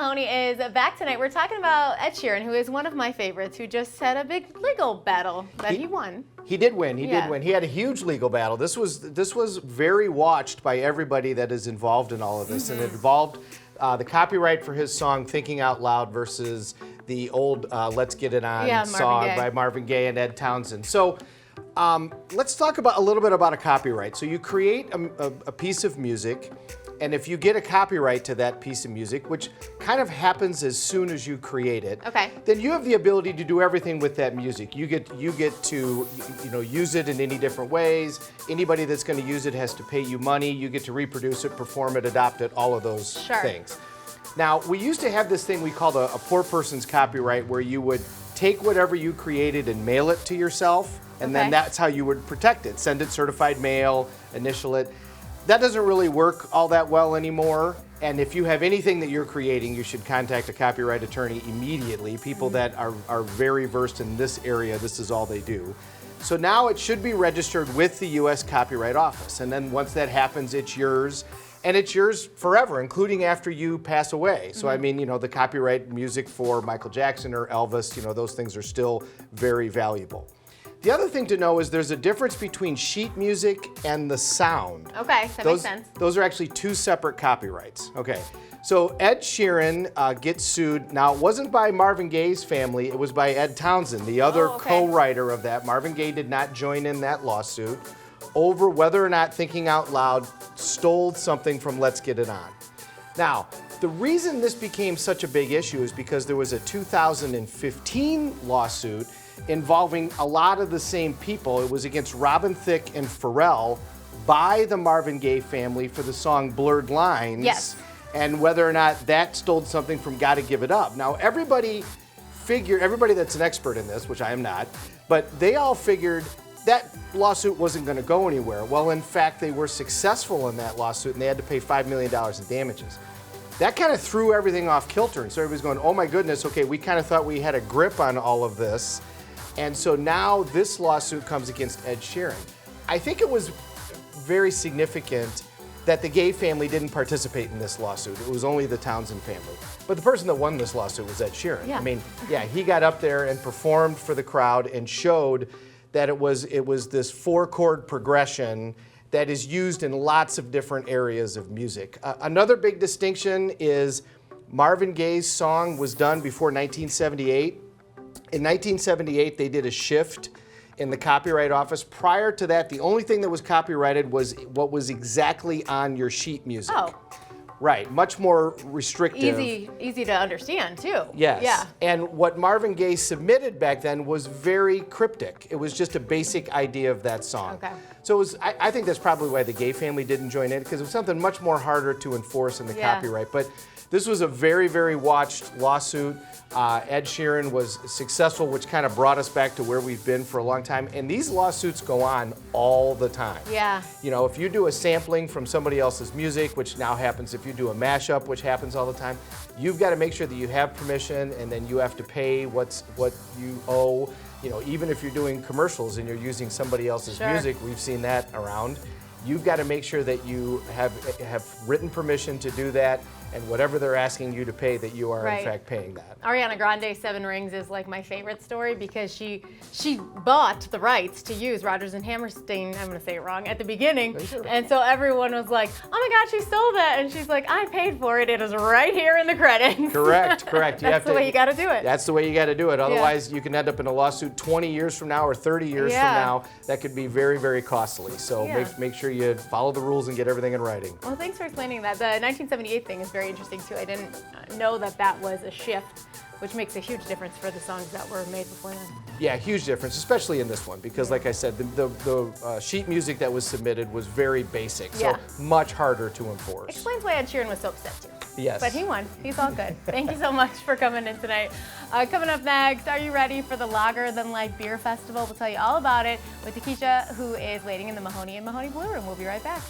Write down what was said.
Mahoney is back tonight. We're talking about Ed Sheeran, who is one of my favorites, who just had a big legal battle that he won. He did win. He did win. He had a huge legal battle. This was very watched by everybody that is involved in all of this, and it involved the copyright for his song "Thinking Out Loud" versus the old "Let's Get It On" song by Marvin Gaye and Ed Townsend. So let's talk about a little bit about a copyright. So you create a piece of music, and if you get a copyright to that piece of music, which kind of happens as soon as you create it, then you have the ability to do everything with that music. You get to use it in any different ways. Anybody that's going to use it has to pay you money. You get to reproduce it, perform it, adopt it, all of those things. Now, we used to have this thing we called a poor person's copyright, where you would take whatever you created and mail it to yourself, and then that's how you would protect it. Send it certified mail, initial it. That doesn't really work all that well anymore. And if you have anything that you're creating, you should contact a copyright attorney immediately. People that are very versed in this area, this is all they do. So now it should be registered with the U.S. Copyright Office. And then once that happens, it's yours. And it's yours forever, including after you pass away. So I mean, the copyright music for Michael Jackson or Elvis, those things are still very valuable. The other thing to know is there's a difference between sheet music and the sound. Okay, that makes sense. Those are actually two separate copyrights. Okay, so Ed Sheeran gets sued. Now, it wasn't by Marvin Gaye's family, it was by Ed Townsend, the other co-writer of that. Marvin Gaye did not join in that lawsuit over whether or not Thinking Out Loud stole something from Let's Get It On. Now, the reason this became such a big issue is because there was a 2015 lawsuit involving a lot of the same people. It was against Robin Thicke and Pharrell by the Marvin Gaye family for the song Blurred Lines, and whether or not that stole something from Gotta Give It Up. Now, everybody that's an expert in this, which I am not, but they all figured that lawsuit wasn't going to go anywhere. Well, in fact, they were successful in that lawsuit, and they had to pay $5 million in damages. That kind of threw everything off kilter, and so everybody's going, oh my goodness, okay, we kind of thought we had a grip on all of this. And so now this lawsuit comes against Ed Sheeran. I think it was very significant that the Gaye family didn't participate in this lawsuit. It was only the Townsend family. But the person that won this lawsuit was Ed Sheeran. I mean, he got up there and performed for the crowd and showed that it was this 4-chord progression that is used in lots of different areas of music. Another big distinction is Marvin Gaye's song was done before 1978. In 1978, they did a shift in the Copyright Office. Prior to that, the only thing that was copyrighted was what was exactly on your sheet music. Right, much more restrictive. Easy to understand, too. Yes. Yeah. And what Marvin Gaye submitted back then was very cryptic. It was just a basic idea of that song. So it was, I think that's probably why the Gaye family didn't join in, because it was something much more harder to enforce in the copyright. But this was a very, very watched lawsuit. Ed Sheeran was successful, which kind of brought us back to where we've been for a long time. And these lawsuits go on all the time. If you do a sampling from somebody else's music, which now happens if you do a mashup, which happens all the time, you've got to make sure that you have permission, and then you have to pay what you owe. Even if you're doing commercials and you're using somebody else's music, we've seen that around. You've got to make sure that you have written permission to do that, and whatever they're asking you to pay, that you are in fact paying that. Ariana Grande's 7 Rings is like my favorite story, because she bought the rights to use Rodgers and Hammerstein, I'm going to say it wrong, at the beginning. And so everyone was like, oh my God, she stole that. And she's like, I paid for it. It is right here in the credits. Correct. That's the way you got to do it. That's the way you got to do it. Otherwise, you can end up in a lawsuit 20 years from now or 30 years from now. That could be very, very costly. So make sure you follow the rules and get everything in writing. Well, thanks for explaining that. The 1978 thing is very interesting too. I didn't know that was a shift, which makes a huge difference for the songs that were made before then. Yeah, huge difference, especially in this one, because like I said, the sheet music that was submitted was very basic, so much harder to enforce. Explains why Ed Sheeran was so upset too. Yes. But he won. He's all good. Thank you so much for coming in tonight. Coming up next, are you ready for the Lager Than Life Beer Festival? We'll tell you all about it with Takesha, who is waiting in the Mahoney and Mahoney Blue Room. We'll be right back.